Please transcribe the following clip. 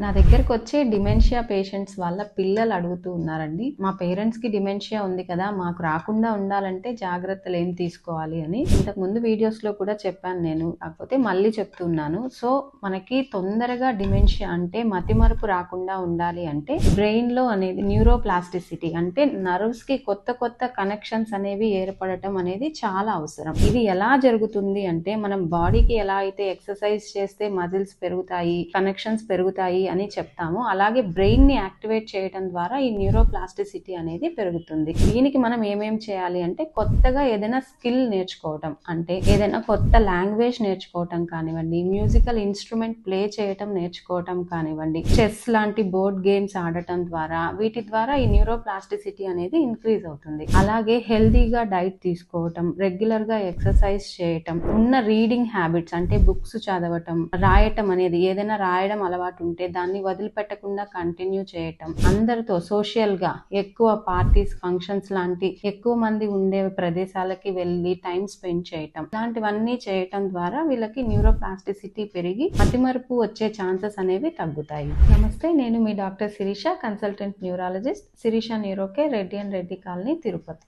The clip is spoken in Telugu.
నా దగ్గరకొచ్చే డిమెన్షియా పేషెంట్స్ వాళ్ళ పిల్లలు అడుగుతూ ఉన్నారండి. మా పేరెంట్స్‌కి డిమెన్షియా ఉంది కదా! మాకు రాకుండా ఉండాలంటే జాగ్రత్తలేం తీసుకోవాలి అని. ఇంతకుముందు వీడియోస్‌లో కూడా చెప్పాను నేను. కాకపోతే మళ్ళీ చెప్తున్నాను. సో, మనకి తొందరగా డిమెన్షియా అంటే మతిమరుపు రాకుండా ఉండాలి అంటే బ్రెయిన్‌లో అనేది న్యూరోప్లాస్టిసిటీ అంటే నర్వ్స్‌కి కొత్త కొత్త కనెక్షన్స్ అనేవి ఏర్పడటం అనేది చాలా అవసరం. ఇది ఎలా జరుగుతుంది అంటే మనం బాడీకి ఎలా అయితే ఎక్సర్సైజ్ చేస్తే మజిల్స్ పెరుగుతాయి, కనెక్షన్స్ పెరుగుతాయి అని చెప్తాము. అలాగే బ్రెయిన్ ని యాక్టివేట్ చేయడం ద్వారా ఈ న్యూరోప్లాస్టిసిటీ అనేది పెరుగుతుంది. దీనికి మనం ఏమేం చేయాలి అంటే కొత్తగా ఏదైనా స్కిల్ నేర్చుకోవటం, అంటే ఏదైనా కొత్త లాంగ్వేజ్ నేర్చుకోవటం కానివ్వండి, మ్యూజికల్ ఇన్స్ట్రుమెంట్ ప్లే చేయటం నేర్చుకోవటం కానివ్వండి, చెస్ లాంటి బోర్డ్ గేమ్స్ ఆడటం ద్వారా వీటి ద్వారా ఈ న్యూరోప్లాస్టిసిటీ అనేది ఇంక్రీజ్ అవుతుంది. అలాగే హెల్దీగా డైట్ తీసుకోవటం, రెగ్యులర్ గా ఎక్సర్సైజ్ చేయటం, ఉన్న రీడింగ్ హ్యాబిట్స్ అంటే బుక్స్ చదవటం, రాయటం అనేది ఏదైనా రాయడం అలవాటు ఉంటే దాన్ని వదిలిపెట్టకుండా కంటిన్యూ చేయటం, అందరితో సోషల్ గా ఎక్కువ పార్టీస్, ఫంక్షన్స్ లాంటి ఎక్కువ మంది ఉండే ప్రదేశాలకి వెళ్ళి టైం స్పెండ్ చేయటం, ఇలాంటివన్నీ చేయటం ద్వారా వీళ్ళకి న్యూరోప్లాస్టిసిటీ పెరిగి మతిమరుపు వచ్చే ఛాన్సెస్ అనేవి తగ్గుతాయి. నమస్తే, నేను మీ doctor Shirisha, consultant neurologist, Shirisha న్యూరోకే, రెడ్డి అండ్ రెడ్డి కాలనీ, తిరుపతి.